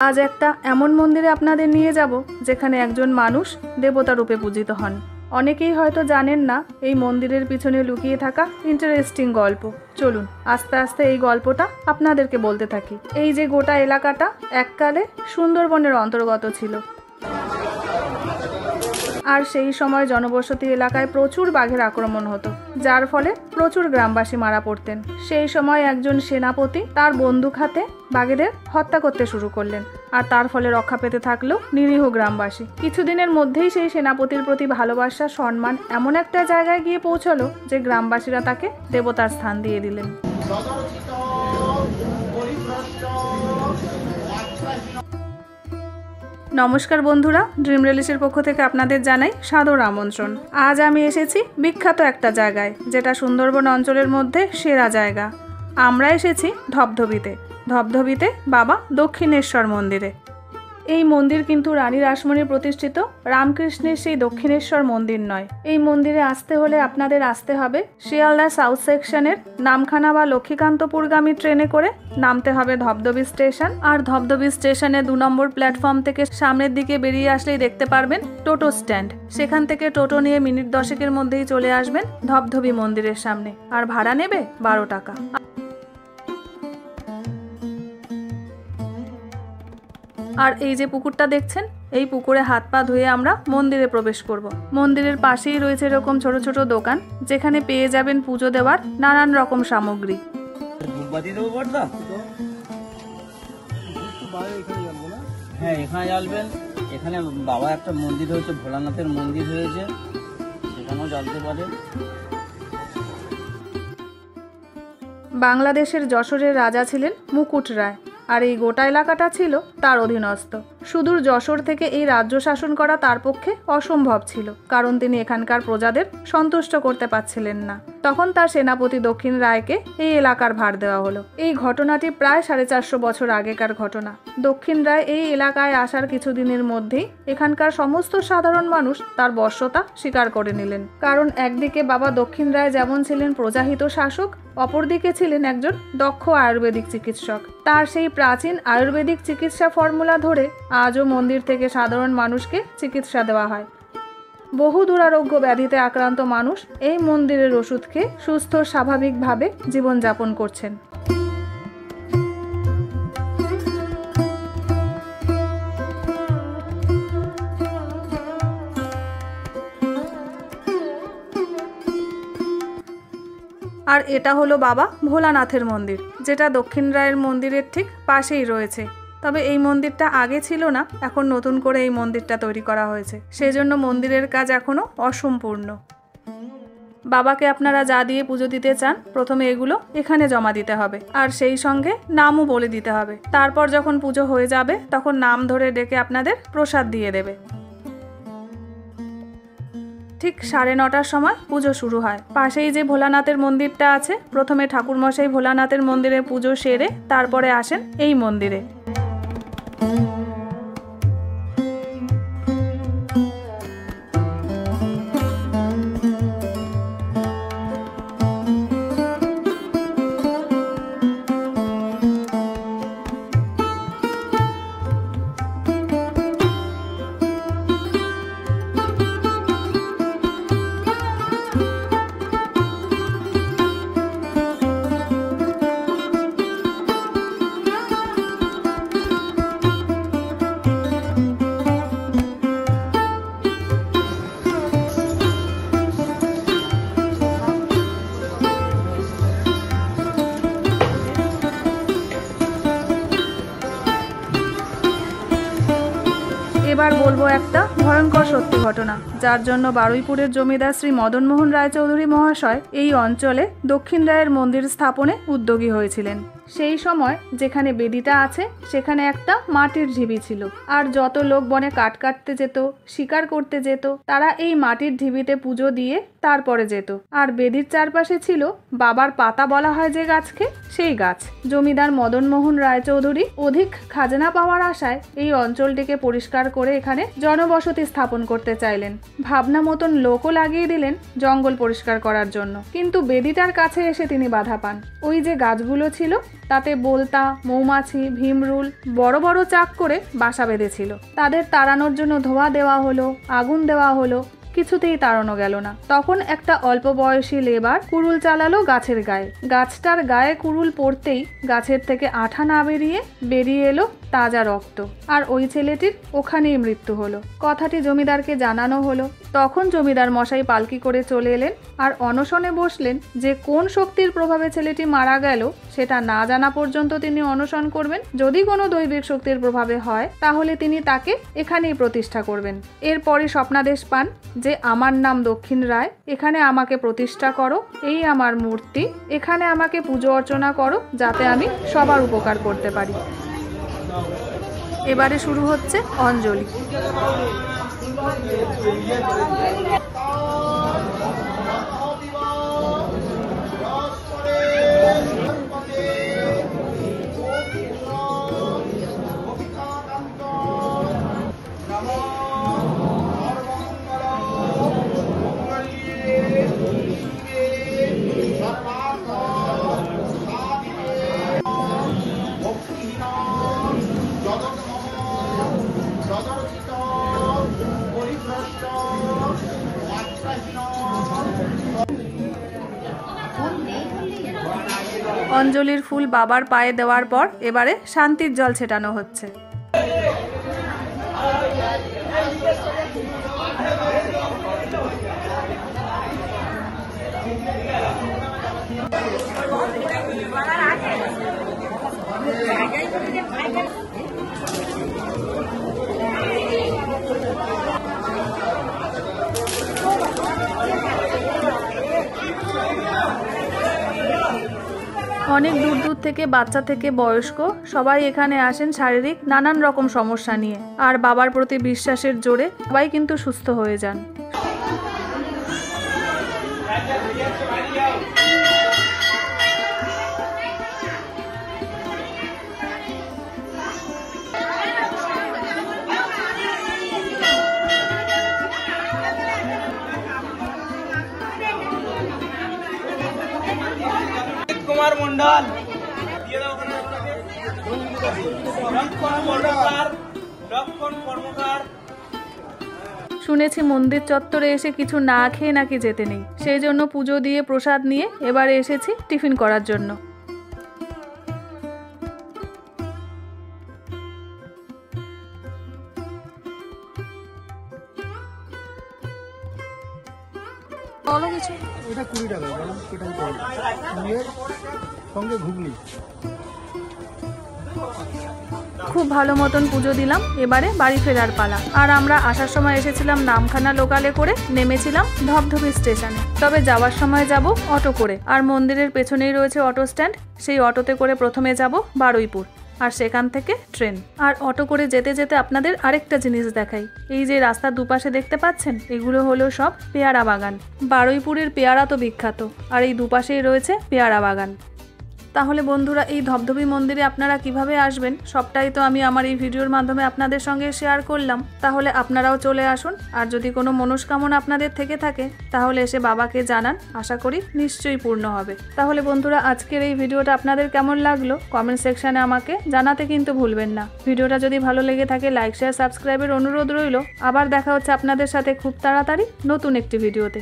আজ একটা এমন মন্দিরে আপনাদের নিয়ে যাব যেখানে একজন মানুষ দেবতা রূপে পূজিত হন। অনেকেই হয়তো জানেন না এই মন্দিরের পিছনে লুকিয়ে থাকা ইন্টারেস্টিং গল্প। চলুন আস্তে আস্তে এই গল্পটা আপনাদেরকে বলতে থাকি। এই যে গোটা এলাকাটা এককালে সুন্দরবনের অন্তর্গত ছিল, আর সেই সময় জনবসতি এলাকায় প্রচুর বাঘের আক্রমণ হতো, যার ফলে প্রচুর গ্রামবাসী মারা পড়তেন। সেই সময় একজন সেনাপতি তার বন্দুক হাতে বাঘেদের হত্যা করতে শুরু করলেন, আর তার ফলে রক্ষা পেতে থাকলো নিরীহ গ্রামবাসী। কিছুদিনের মধ্যেই সেই সেনাপতির প্রতি ভালোবাসা সম্মান এমন একটা জায়গায় গিয়ে পৌঁছলো যে গ্রামবাসীরা তাকে দেবতার স্থান দিয়ে দিলেন। নমস্কার বন্ধুরা, ড্রিম রিলিজের পক্ষ থেকে আপনাদের জানাই সাদর আমন্ত্রণ। আজ আমি এসেছি বিখ্যাত একটা জায়গায়, যেটা সুন্দরবন অঞ্চলের মধ্যে সেরা জায়গা। আমরা এসেছি ধবধবিতে বাবা দক্ষিণেশ্বর মন্দিরে। এই মন্দির কিন্তু রানী রাসমণি প্রতিষ্ঠিত রামকৃষ্ণের সেই দক্ষিণেশ্বর মন্দির নয়। এই মন্দিরে আসতে হলে আপনাদের আসতে হবে শিয়ালদা সাউথ সেকশনের নামখানা বা লক্ষ্মীকান্তপুরগামী ট্রেনে করে নামতে হবে ধবধবি স্টেশন। আর ধবধবি স্টেশনে 2 নম্বর প্ল্যাটফর্ম থেকে সামনের দিকে বেরিয়ে আসলেই দেখতে পারবেন টোটো স্ট্যান্ড। সেখান থেকে টোটো নিয়ে মিনিট 10-এর মধ্যেই চলে আসবেন ধবধবি মন্দিরের সামনে, আর ভাড়া নেবে 12 টাকা। আর এই যে পুকুরটা দেখছেন, এই পুকুরে হাত পা ধুয়ে আমরা মন্দিরে প্রবেশ করব। মন্দিরের পাশেই রয়েছে এরকম ছোট ছোট দোকান, যেখানে পেয়ে যাবেন পুজো দেওয়ার নানান রকম সামগ্রী। হ্যাঁ, এখানে জ্বালবেন। এখানে বাবা একটা মন্দির হয়েছে, ভোলানাথের মন্দির হয়েছে, সেখানেও জ্বালতে পারেন। বাংলাদেশের যশোরের রাজা ছিলেন মুকুট রায়, আর এই গোটা এলাকাটা ছিল তার অধীনস্থ। সুদূর যশোর থেকে এই রাজ্য শাসন করা তার পক্ষে অসম্ভব ছিল, কারণ তিনি এখানকার প্রজাদের সন্তুষ্ট করতে পারছিলেন না। তখন তার সেনাপতি দক্ষিণ রায়কে এই এলাকার ভার দেওয়া হলো। এই ঘটনাটি প্রায় 450 বছর আগেকার ঘটনা। দক্ষিণ রায় এই এলাকায় আসার কিছুদিনের মধ্যেই এখানকার সমস্ত সাধারণ মানুষ তার বশ্যতা স্বীকার করে নিলেন। কারণ একদিকে বাবা দক্ষিণ রায় যেমন ছিলেন প্রজাহিত শাসক, অপরদিকে ছিলেন একজন দক্ষ আয়ুর্বেদিক চিকিৎসক। তার সেই প্রাচীন আয়ুর্বেদিক চিকিৎসা ফর্মুলা ধরে আজও মন্দির থেকে সাধারণ মানুষকে চিকিৎসা দেওয়া হয়। বহু দুরারোগ্য ব্যাধিতে আক্রান্ত মানুষ এই মন্দিরের ওষুধ খেয়ে সুস্থ স্বাভাবিকভাবে জীবনযাপন করছেন। আর এটা হলো বাবা ভোলানাথের মন্দির, যেটা দক্ষিণ রায়ের মন্দিরের ঠিক পাশেই রয়েছে। তবে এই মন্দিরটা আগে ছিল না, এখন নতুন করে এই মন্দিরটা তৈরি করা হয়েছে, সেজন্য মন্দিরের কাজ এখনো অসম্পূর্ণ। বাবাকে আপনারা যা দিয়ে পুজো দিতে চান, প্রথমে এগুলো এখানে জমা দিতে হবে, আর সেই সঙ্গে নামও বলে দিতে হবে। তারপর যখন পুজো হয়ে যাবে তখন নাম ধরে ডেকে আপনাদের প্রসাদ দিয়ে দেবে। ঠিক 9:30টার সময় পুজো শুরু হয়। পাশেই যে ভোলানাথের মন্দিরটা আছে, প্রথমে ঠাকুরমশাই ভোলানাথের মন্দিরে পুজো সেরে তারপরে আসেন এই মন্দিরে। এবার বলবো একটা ভয়ঙ্কর সত্যি ঘটনা, যার জন্য বারুইপুরের জমিদার শ্রী মদনমোহন রায়চৌধুরী মহাশয় এই অঞ্চলে দক্ষিণ রায়ের মন্দির স্থাপনে উদ্যোগী হয়েছিলেন। সেই সময় যেখানে বেদিটা আছে সেখানে একটা মাটির ঢিবি ছিল, আর যত লোক বনে কাঠ কাটতে যেত, শিকার করতে যেত, তারা এই মাটির ঢিবিতে পুজো দিয়ে তারপরে যেত। আর বেদির চারপাশে ছিল বাবার পাতা বলা হয় যে গাছকে, সেই গাছ। জমিদার মদনমোহন রায়চৌধুরী অধিক খাজনা পাওয়ার আশায় এই অঞ্চলটিকে পরিষ্কার করে এখানে জনবসতি স্থাপন করতে চাইলেন। ভাবনা মতন লোকও লাগিয়ে দিলেন জঙ্গল পরিষ্কার করার জন্য, কিন্তু বেদিটার কাছে এসে তিনি বাধা পান। ওই যে গাছগুলো ছিল তাতে বোলতা, মৌমাছি, ভীমরুল বড় বড় চাক করে বাসা বেঁধেছিল। তাদের তাড়ানোর জন্য ধোঁয়া দেওয়া হলো, আগুন দেওয়া হলো, কিছুতেই তাড়ানো গেল না। তখন একটা অল্প বয়সী লেবার কুড়ুল চালালো গাছের গায়ে। গাছটার গায়ে কুড়ুল পড়তেই গাছের থেকে আঠা না বেরিয়ে এলো তাজা রক্ত, আর ওই ছেলেটির ওখানেই মৃত্যু হলো। কথাটি জমিদারকে জানানো হলো। তখন জমিদার মশাই পালকি করে চলে এলেন আর অনশনে বসলেন যে কোন শক্তির প্রভাবে ছেলেটি মারা গেল সেটা না জানা পর্যন্ত তিনি অনশন করবেন। যদি কোনো দৈবিক শক্তির প্রভাবে হয় তাহলে তিনি তাকে এখানেই প্রতিষ্ঠা করবেন। এরপরই স্বপ্নাদেশ পান যে আমার নাম দক্ষিণ রায়, এখানে আমাকে প্রতিষ্ঠা করো, এই আমার মূর্তি, এখানে আমাকে পুজো অর্চনা করো যাতে আমি সবার উপকার করতে পারি। এবারে শুরু হচ্ছে অঞ্জলি। অঞ্জলির ফুল বাবার পায়ে দেওয়ার পর এবারে শান্তির জল ছেটানো হচ্ছে। অনেক দূর দূর থেকে বাচ্চা থেকে বয়স্ক সবাই এখানে আসেন শারীরিক নানান রকম সমস্যা নিয়ে, আর বাবার প্রতি বিশ্বাসের জোরে সবাই কিন্তু সুস্থ হয়ে যান। কুমার মন্ডল শুনেছি মন্দির চত্বরে এসে কিছু না খেয়ে নাকি যেতে নেই, সেই জন্য পুজো দিয়ে প্রসাদ নিয়ে এবারে এসেছি টিফিন করার জন্য। এটা 20 টাকা সঙ্গে ঘুগনি। খুব ভালো মতন পুজো দিলাম, এবারে বাড়ি ফেরার পালা। আর আমরা আসার সময় এসেছিলাম নামখানা লোকালে করে, নেমেছিলাম ধবধবি স্টেশনে। তবে যাওয়ার সময় যাব অটো করে, আর মন্দিরের পেছনেই রয়েছে অটো স্ট্যান্ড, সেই অটোতে করে প্রথমে যাব বারুইপুর, আর সেখান থেকে ট্রেন। আর অটো করে যেতে যেতে আপনাদের আরেকটা জিনিস দেখাই। এই যে রাস্তার দুপাশে দেখতে পাচ্ছেন, এগুলো হলো সব পেয়ারা বাগান। বারুইপুরের পেয়ারা তো বিখ্যাত, আর এই দুপাশেই রয়েছে পেয়ারা বাগান। তাহলে বন্ধুরা, এই ধবধবি মন্দিরে আপনারা কিভাবে আসবেন সবটাই তো আমি আমার এই ভিডিওর মাধ্যমে আপনাদের সঙ্গে শেয়ার করলাম। তাহলে আপনারাও চলে আসুন, আর যদি কোনো মনস্কামনা আপনাদের থেকে থাকে তাহলে এসে বাবাকে জানান, আশা করি নিশ্চয়ই পূর্ণ হবে। তাহলে বন্ধুরা, আজকের এই ভিডিওটা আপনাদের কেমন লাগলো কমেন্ট সেকশনে আমাকে জানাতে কিন্তু ভুলবেন না। ভিডিওটা যদি ভালো লেগে থাকে লাইক শেয়ার সাবস্ক্রাইবের অনুরোধ রইল। আবার দেখা হচ্ছে আপনাদের সাথে খুব তাড়াতাড়ি নতুন একটি ভিডিওতে।